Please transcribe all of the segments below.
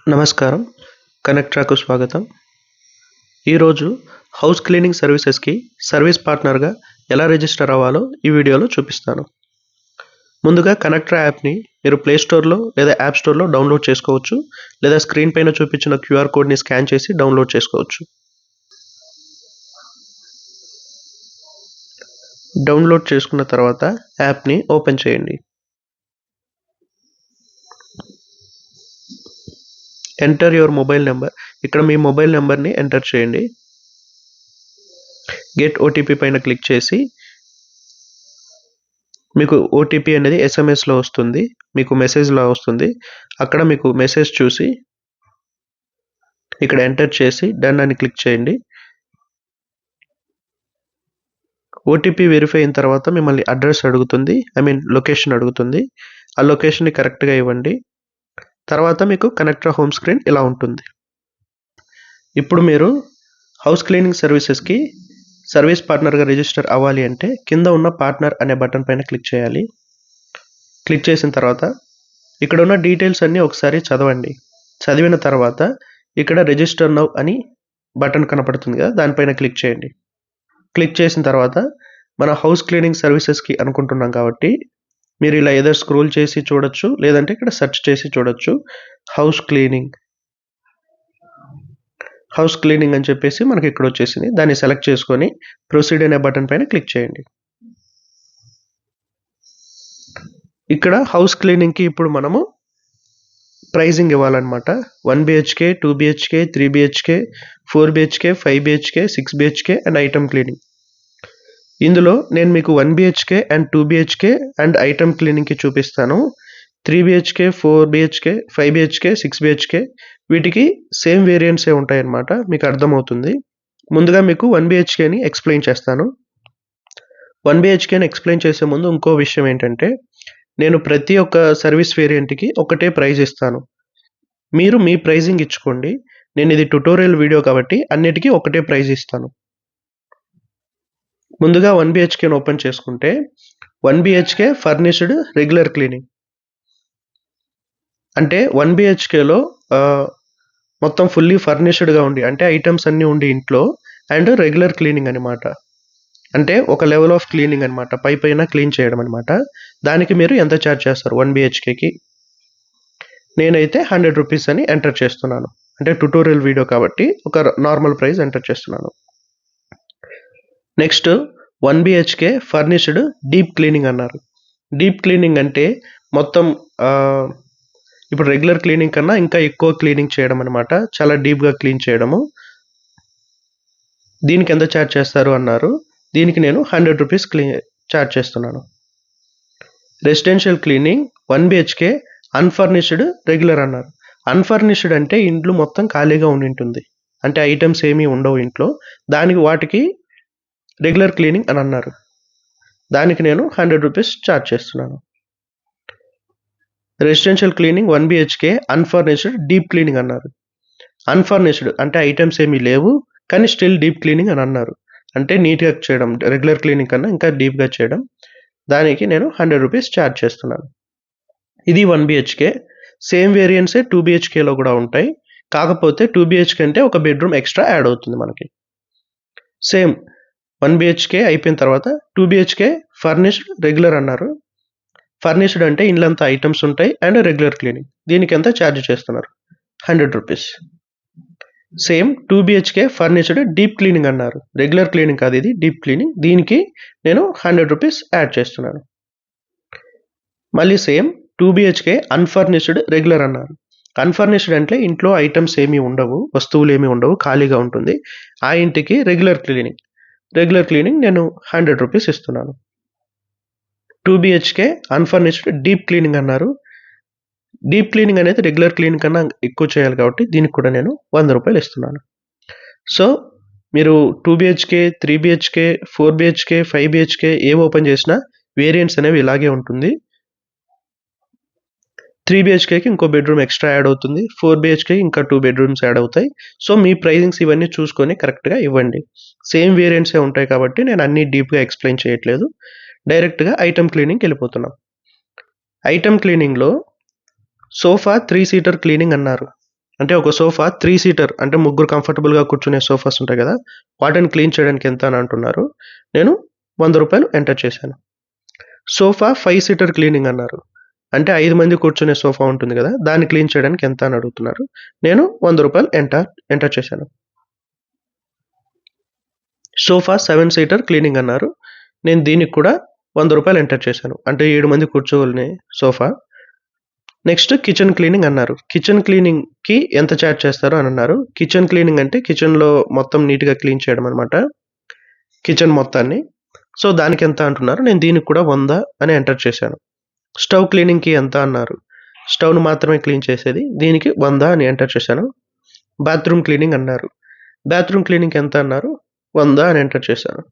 నమస్కారం. కనెక్ట్రాకు స్వాగతం. ఈరోజు హౌస్ క్లీనింగ్ సర్వీసెస్కి సర్వీస్ పార్ట్నర్గా ఎలా రిజిస్టర్ అవ్వాలో ఈ వీడియోలో చూపిస్తాను. ముందుగా కనెక్ట్రా యాప్ని మీరు ప్లే స్టోర్లో లేదా యాప్ స్టోర్లో డౌన్లోడ్ చేసుకోవచ్చు, లేదా స్క్రీన్ పైన చూపించిన క్యూఆర్ కోడ్ని స్కాన్ చేసి డౌన్లోడ్ చేసుకోవచ్చు. డౌన్లోడ్ చేసుకున్న తర్వాత యాప్ని ఓపెన్ చేయండి. Enter your mobile number. ఇక్కడ మీ మొబైల్ నెంబర్ని ఎంటర్ చేయండి. గెట్ ఓటీపీ పైన క్లిక్ చేసి మీకు ఓటీపీ అనేది ఎస్ఎంఎస్లో వస్తుంది, మీకు మెసేజ్లో వస్తుంది. అక్కడ మీకు మెసేజ్ చూసి ఇక్కడ ఎంటర్ చేసి డన్ అని క్లిక్ చేయండి. ఓటీపీ వెరిఫై అయిన తర్వాత మిమ్మల్ని అడ్రస్ అడుగుతుంది, లొకేషన్ అడుగుతుంది. ఆ లొకేషన్ని కరెక్ట్గా ఇవ్వండి. తర్వాత మీకు కనెక్ట్రా హోమ్ స్క్రీన్ ఇలా ఉంటుంది. ఇప్పుడు మీరు హౌస్ క్లీనింగ్ సర్వీసెస్కి సర్వీస్ పార్ట్నర్గా రిజిస్టర్ అవ్వాలి అంటే కింద ఉన్న పార్ట్నర్ అనే బటన్ పైన క్లిక్ చేయాలి. క్లిక్ చేసిన తర్వాత ఇక్కడ ఉన్న డీటెయిల్స్ అన్నీ ఒకసారి చదవండి. చదివిన తర్వాత ఇక్కడ రిజిస్టర్ నౌ అని బటన్ కనపడుతుంది కదా, దానిపైన క్లిక్ చేయండి. క్లిక్ చేసిన తర్వాత మన హౌస్ క్లీనింగ్ సర్వీసెస్కి అనుకుంటున్నాం కాబట్టి మీరు ఇలా ఏదో స్క్రోల్ చేసి చూడొచ్చు, లేదంటే ఇక్కడ సెర్చ్ చేసి చూడొచ్చు. హౌస్ క్లీనింగ్ అని చెప్పేసి మనకి ఇక్కడ వచ్చేసింది. దాన్ని సెలెక్ట్ చేసుకొని ప్రొసీడ్ అనే బటన్ పైన క్లిక్ చేయండి. ఇక్కడ హౌస్ క్లీనింగ్కి ఇప్పుడు మనము pricing ఇవ్వాలన్నమాట. 1 BHK, 2 BHK, 3 BHK, 4 BHK, 5 BHK, 6 BHK and item cleaning. ఇందులో నేను మీకు 1 BHK and 2 BHK and item క్లీనింగ్కి చూపిస్తాను. 3 BHK, 4 BHK, 5 BHK, 6 BHK వీటికి సేమ్ వేరియంట్సే ఉంటాయన్నమాట, మీకు అర్థమవుతుంది. ముందుగా మీకు 1 BHKని ఎక్స్ప్లెయిన్ చేస్తాను. 1 BHKని ఎక్స్ప్లెయిన్ చేసే ముందు ఇంకో విషయం ఏంటంటే, నేను ప్రతి ఒక్క సర్వీస్ వేరియంట్కి ఒకటే ప్రైజ్ ఇస్తాను. మీరు మీ ప్రైజింగ్ ఇచ్చుకోండి. నేను ఇది ట్యుటోరియల్ వీడియో కాబట్టి అన్నిటికీ ఒకటే ప్రైజ్ ఇస్తాను. ముందుగా 1 BHKని ఓపెన్ చేసుకుంటే 1 BHK ఫర్నిష్డ్ రెగ్యులర్ క్లీనింగ్. అంటే 1 BHKలో మొత్తం ఫుల్లీ ఫర్నిష్డ్గా ఉండి, అంటే ఐటమ్స్ అన్నీ ఉండి ఇంట్లో, అండ్ రెగ్యులర్ క్లీనింగ్ అనమాట. అంటే ఒక లెవెల్ ఆఫ్ క్లీనింగ్ అనమాట, పైన క్లీన్ చేయడం అనమాట. దానికి మీరు ఎంత ఛార్జ్ చేస్తారు 1 BHKకి? నేనైతే 100 రూపీస్ అని ఎంటర్ చేస్తున్నాను. అంటే ట్యుటోరియల్ వీడియో కాబట్టి ఒక నార్మల్ ప్రైస్ ఎంటర్ చేస్తున్నాను. Next 1 BHK furnished deep cleaning అన్నారు. డీప్ క్లీనింగ్ అంటే మొత్తం ఇప్పుడు రెగ్యులర్ క్లీనింగ్ కన్నా ఇంకా ఎక్కువ క్లీనింగ్ చేయడం అనమాట, చాలా డీప్గా క్లీన్ చేయడము. దీనికి ఎంత ఛార్జ్ చేస్తారు అన్నారు. దీనికి నేను 100 రూపీస్ ఛార్జ్ చేస్తున్నాను. Residential cleaning 1 BHK unfurnished regular అన్నారు. అన్ఫర్నిష్డ్ అంటే ఇంట్లో మొత్తం ఖాళీగా ఉంటుంది, అంటే ఐటమ్స్ ఏమీ ఉండవు ఇంట్లో, వాటికి రెగ్యులర్ క్లీనింగ్ అని అన్నారు. దానికి నేను 100 రూపీస్ ఛార్జ్ చేస్తున్నాను. Residential cleaning 1 BHK unfurnished deep cleaning అన్నారు. అన్ఫర్నిష్డ్ అంటే ఐటమ్స్ ఏమీ లేవు కానీ స్టిల్ డీప్ క్లీనింగ్ అని అన్నారు. అంటే నీట్గా చేయడం, రెగ్యులర్ క్లీనింగ్ కన్నా ఇంకా డీప్గా చేయడం. దానికి నేను 100 రూపీస్ ఛార్జ్ చేస్తున్నాను. ఇది 1 BHK. సేమ్ వేరియంట్సే 2 BHKలో కూడా ఉంటాయి. కాకపోతే 2 BHK అంటే ఒక బెడ్రూమ్ ఎక్స్ట్రా యాడ్ అవుతుంది మనకి. సేమ్ 1 BHK అయిపోయిన తర్వాత 2 BHK ఫర్నిష్డ్ రెగ్యులర్ అన్నారు. ఫర్నిష్డ్ అంటే ఇండ్లంతా ఐటమ్స్ ఉంటాయి అండ్ రెగ్యులర్ క్లీనింగ్. దీనికి ఎంత ఛార్జ్ చేస్తున్నారు? 100 rupees. Same 2 BHK furnished deep cleaning అన్నారు. రెగ్యులర్ క్లీనింగ్ కాదు, ఇది డీప్ క్లీనింగ్. దీనికి నేను 100 రూపీస్ యాడ్ చేస్తున్నాను. మళ్ళీ సేమ్ 2 BHK అన్ఫర్నిష్డ్ రెగ్యులర్ అన్నారు. అన్ఫర్నిష్డ్ అంటే ఇంట్లో ఐటమ్స్ ఏమీ ఉండవు, వస్తువులు ఏమీ ఉండవు, ఖాళీగా ఉంటుంది. ఆ ఇంటికి రెగ్యులర్ క్లీనింగ్ నేను 100 రూపీస్ ఇస్తున్నాను. 2 BHK అన్ఫర్నిష్డ్ డీప్ క్లీనింగ్ అన్నారు. డీప్ క్లీనింగ్ అనేది రెగ్యులర్ క్లీనింగ్ కన్నా ఎక్కువ చేయాలి కాబట్టి దీనికి కూడా నేను 100 రూపాయలు ఇస్తున్నాను. సో మీరు 2 BHK, 3 BHK, 4 BHK, 5 BHK ఏ ఓపెన్ చేసినా వేరియంట్స్ అనేవి ఇలాగే ఉంటుంది. 3 BHKకి ఇంకో బెడ్రూమ్ ఎక్స్ట్రా యాడ్ అవుతుంది, 4 BHKకి ఇంకా 2 బెడ్రూమ్స్ యాడ్ అవుతాయి. సో మీ ప్రైజింగ్స్ ఇవన్నీ చూసుకొని కరెక్ట్గా ఇవ్వండి. సేమ్ వేరియంట్సే ఉంటాయి కాబట్టి నేను అన్నీ డీప్గా ఎక్స్ప్లెయిన్ చేయట్లేదు, డైరెక్ట్గా ఐటమ్ క్లీనింగ్కి వెళ్ళిపోతున్నాం. ఐటమ్ క్లీనింగ్లో సోఫా 3 సీటర్ క్లీనింగ్ అన్నారు. అంటే ఒక సోఫా 3 సీటర్ అంటే ముగ్గురు కంఫర్టబుల్‌గా కూర్చునే సోఫాస్ ఉంటాయి కదా! వాటిని క్లీన్ చేయడానికి ఎంత అని అంటున్నారు. నేను రూ. 100 ఎంటర్ చేశాను. సోఫా 5 సీటర్ క్లీనింగ్ అన్నారు. అంటే 5 మంది కూర్చునే సోఫా ఉంటుంది కదా! దాన్ని క్లీన్ చేయడానికి ఎంత అని అడుగుతున్నారు. నేను రూ. 100 ఎంటర్ చేశాను. సోఫా 7 సీటర్ క్లీనింగ్ అన్నారు. నేను దీనికి కూడా రూ. 100 ఎంటర్ చేశాను. అంటే 7 మంది కూర్చోగలిగే సోఫా. నెక్స్ట్ కిచెన్ క్లీనింగ్ అన్నారు. కిచెన్ క్లీనింగ్‌కి ఎంత చార్జ్ చేస్తారు అని అన్నారు. కిచెన్ క్లీనింగ్ అంటే కిచెన్‌లో మొత్తం నీట్‌గా క్లీన్ చేయడం అనమాట. కిచెన్ మొత్తాన్ని. సో, దానికి ఎంత అంటున్నారు. నేను దీనికి కూడా 100 అని ఎంటర్ చేశాను. స్టవ్ క్లీనింగ్‌కి ఎంత అన్నారు. స్టవ్‌ను మాత్రమే క్లీన్ చేసేది. దీనికి 100 అని ఎంటర్ చేశాను. బాత్రూమ్ క్లీనింగ్ అన్నారు. బాత్రూమ్ క్లీనింగ్‌కి ఎంత అన్నారు. 100 అని ఎంటర్ చేశాను.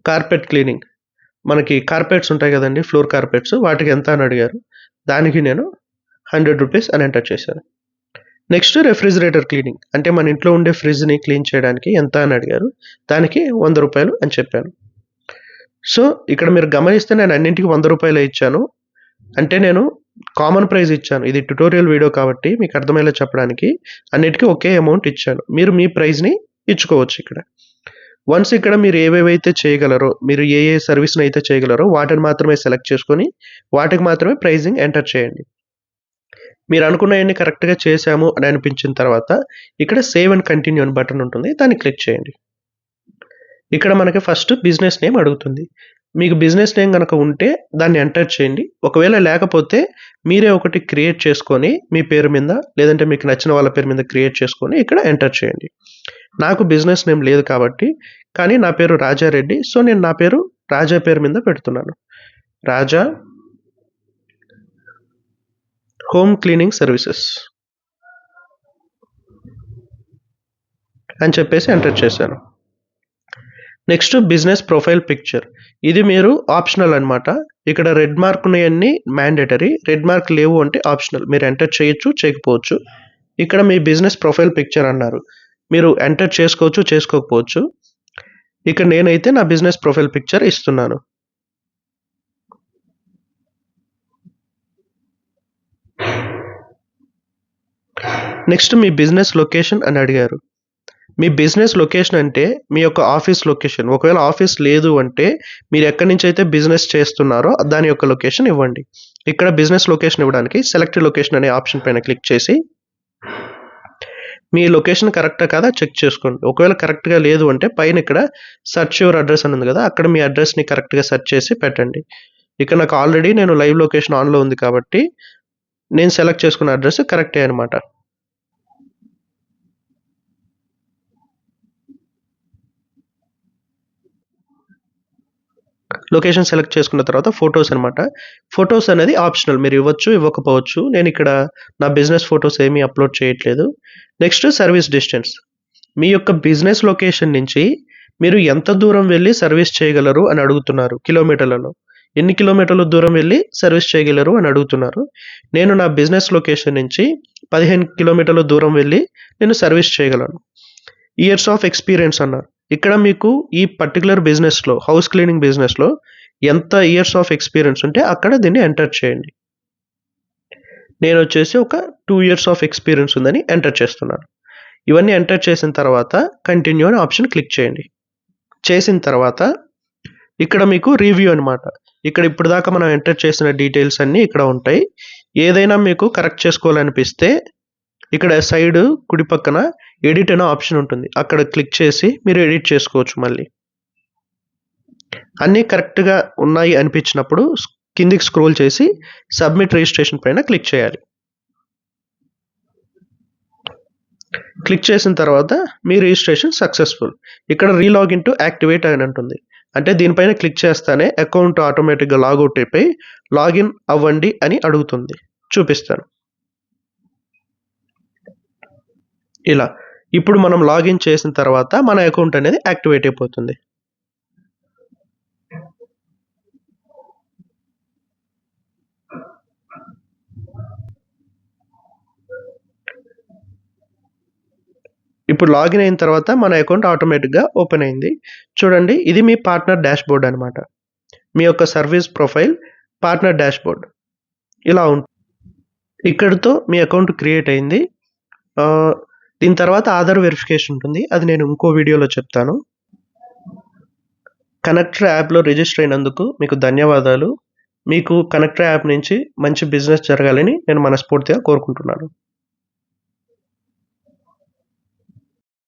Carpet cleaning. మనకి కార్పెట్స్ ఉంటాయి కదండీ! ఫ్లోర్ కార్పెట్స్ వాటికి ఎంత అని అడిగారు. దానికి నేను రూ. 100 అని ఎంటర్ చేశాను. Next refrigerator cleaning. అంటే మన ఇంట్లో ఉండే ఫ్రిడ్జ్‌ని క్లీన్ చేయడానికి ఎంత అని అడిగారు. దానికి రూ. 100 అని చెప్పాను. సో, ఇక్కడ మీరు గమనిస్తే నేను అన్నింటికి రూ. 100 ఇచ్చాను. అంటే నేను కామన్ ప్రైస్ ఇచ్చాను. ఇది ట్యుటోరియల్ వీడియో కాబట్టి మీకు అర్థమయ్యేలా చెప్పడానికి అన్నిటికి ఒకే అమౌంట్ ఇచ్చాను. మీరు మీ ప్రైస్‌ని ఇచ్చుకోవచ్చు ఇక్కడ. వన్స్ ఇక్కడ మీరు ఏవేవైతే చేయగలరో, మీరు ఏ సర్వీస్‌ని అయితే చేయగలరో వాటిని మాత్రమే సెలెక్ట్ చేసుకొని, వాటికి మాత్రమే ప్రైజింగ్ ఎంటర్ చేయండి. మీరు అనుకున్నయన్ని కరెక్ట్‌గా చేశాము అని అనిపించిన తర్వాత, ఇక్కడ సేవ్ అండ్ కంటిన్యూ అని బటన్ ఉంటుంది. దాన్ని క్లిక్ చేయండి. ఇక్కడ మనకి ఫస్ట్ బిజినెస్ నేమ్ అడుగుతుంది. మీకు బిజినెస్ నేమ్ గనక ఉంటే దాన్ని ఎంటర్ చేయండి. ఒకవేళ లేకపోతే మీరే ఒకటి క్రియేట్ చేసుకొని మీ పేరు మీద లేదంటే మీకు నచ్చిన వాళ్ళ పేరు మీద క్రియేట్ చేసుకొని ఇక్కడ ఎంటర్ చేయండి. నాకు బిజినెస్ నేమ్ లేదు కాబట్టి, కానీ నా పేరు రాజారెడ్డి. సో, నేను నా పేరు రాజా పేరు మీద పెడుతున్నాను. రాజా హోమ్ క్లీనింగ్ సర్వీసెస్ అని చెప్పేసి ఎంటర్ చేశాను. Next business profile picture. ఇది మీరు ఆప్షనల్ అనమాట. ఇక్కడ రెడ్ మార్క్ ఉన్నయన్నీ మ్యాండేటరీ. రెడ్ మార్క్ లేవు అంటే ఆప్షనల్. మీరు ఎంటర్ చేయొచ్చు, చేయకపోవచ్చు. ఇక్కడ మీ బిజినెస్ ప్రొఫైల్ పిక్చర్ అన్నారు. మీరు ఎంటర్ చేసుకోవచ్చు, చేసుకోకపోవచ్చు. ఇక్కడ నేనైతే నా బిజినెస్ ప్రొఫైల్ పిక్చర్ ఇస్తున్నాను. నెక్స్ట్ మీ బిజినెస్ లొకేషన్ అని అడిగారు. మీ బిజినెస్ లొకేషన్ అంటే మీ యొక్క ఆఫీస్ లొకేషన్. ఒకవేళ ఆఫీస్ లేదు అంటే మీరు ఎక్కడి నుంచి అయితే బిజినెస్ చేస్తున్నారో దాని యొక్క లొకేషన్ ఇవ్వండి. ఇక్కడ బిజినెస్ లొకేషన్ ఇవ్వడానికి సెలెక్ట్ లొకేషన్ అనే ఆప్షన్ పైన క్లిక్ చేసి మీ లొకేషన్ కరెక్టా కాదా చెక్ చేసుకోండి. ఒకవేళ కరెక్ట్‌గా లేదు అంటే పైన ఇక్కడ సెర్చ్ యువర్ అడ్రెస్ అని ఉంది కదా! అక్కడ మీ అడ్రెస్‌ని కరెక్ట్‌గా సెర్చ్ చేసి పెట్టండి. ఇక్కడ నాకు ఆల్రెడీ నేను లైవ్ లొకేషన్ ఆన్‌లో ఉంది కాబట్టి నేను సెలెక్ట్ చేసుకున్న అడ్రెస్ కరెక్టే అనమాట. లొకేషన్ సెలెక్ట్ చేసుకున్న తర్వాత ఫోటోస్ అనమాట. ఫోటోస్ అనేది ఆప్షనల్. మీరు ఇవ్వచ్చు, ఇవ్వకపోవచ్చు. నేను ఇక్కడ నా బిజినెస్ ఫోటోస్ ఏమీ అప్లోడ్ చేయట్లేదు. Next service distance. మీ యొక్క బిజినెస్ లొకేషన్ నుంచి మీరు ఎంత దూరం వెళ్లి సర్వీస్ చేయగలరు అని అడుగుతున్నారు కిలోమీటర్లలో. ఎన్ని కిలోమీటర్ల దూరం వెళ్లి సర్వీస్ చేయగలరు అని అడుగుతున్నారు. నేను నా బిజినెస్ లొకేషన్ నుంచి 15 కిలోమీటర్ల దూరం వెళ్లి నేను సర్వీస్ చేయగలను. ఇయర్స్ ఆఫ్ ఎక్స్‌పీరియన్స్ అన్నారు. ఇక్కడ మీకు ఈ పర్టిక్యులర్ బిజినెస్‌లో హౌస్ క్లీనింగ్ బిజినెస్‌లో ఎంత ఇయర్స్ ఆఫ్ ఎక్స్‌పీరియన్స్ ఉంటే అక్కడ దీన్ని ఎంటర్ చేయండి. నేనొచ్చేసి ఒక 2 ఇయర్స్ ఆఫ్ ఎక్స్‌పీరియన్స్ ఉందని ఎంటర్ చేస్తున్నాను. ఇవన్నీ ఎంటర్ చేసిన తర్వాత కంటిన్యూ అనే ఆప్షన్ క్లిక్ చేయండి. చేసిన తర్వాత ఇక్కడ మీకు రివ్యూ అనమాట. ఇక్కడ ఇప్పటిదాకా మనం ఎంటర్ చేసిన డీటెయిల్స్ అన్నీ ఇక్కడ ఉంటాయి. ఏదైనా మీకు కరెక్ట్ చేసుకోవాలనిపిస్తే ఇక్కడ సైడ్ కుడి పక్కన ఎడిట్ అనే ఆప్షన్ ఉంటుంది. అక్కడ క్లిక్ చేసి మీరు ఎడిట్ చేసుకోవచ్చు మళ్ళీ. అన్నీ కరెక్ట్‌గా ఉన్నాయి అనిపించినప్పుడు కిందికి స్క్రోల్ చేసి సబ్మిట్ రిజిస్ట్రేషన్ పైన క్లిక్ చేయాలి. క్లిక్ చేసిన తర్వాత మీ రిజిస్ట్రేషన్ సక్సెస్‌ఫుల్. ఇక్కడ రీలాగిన్ టు యాక్టివేట్ అని ఉంటుంది. అంటే దీనిపైన క్లిక్ చేస్తానే అకౌంట్ ఆటోమేటిక్‌గా లాగౌట్ అయిపోయి లాగిన్ అవ్వండి అని అడుగుతుంది. చూపిస్తాను. ఇలా. ఇప్పుడు మనం లాగిన్ చేసిన తర్వాత మన అకౌంట్ అనేది యాక్టివేట్ అయిపోతుంది. ఇప్పుడు లాగిన్ అయిన తర్వాత మన అకౌంట్ ఆటోమేటిక్‌గా ఓపెన్ అయింది. చూడండి ఇది మీ పార్ట్నర్ డాష్‌బోర్డ్ అనమాట. మీ యొక్క సర్వీస్ ప్రొఫైల్ పార్ట్నర్ డాష్‌బోర్డ్. ఇలా ఇక్కడితో మీ అకౌంట్ క్రియేట్ అయింది. దీని తర్వాత ఆధార్ వెరిఫికేషన్ ఉంటుంది. అది నేను ఇంకో వీడియోలో చెప్తాను. కనెక్టర్ యాప్‌లో రిజిస్టర్ అయినందుకు మీకు ధన్యవాదాలు. మీకు కనెక్టర్ యాప్ నుంచి మంచి బిజినెస్ జరగాలని నేను మనస్ఫూర్తిగా కోరుకుంటున్నాను.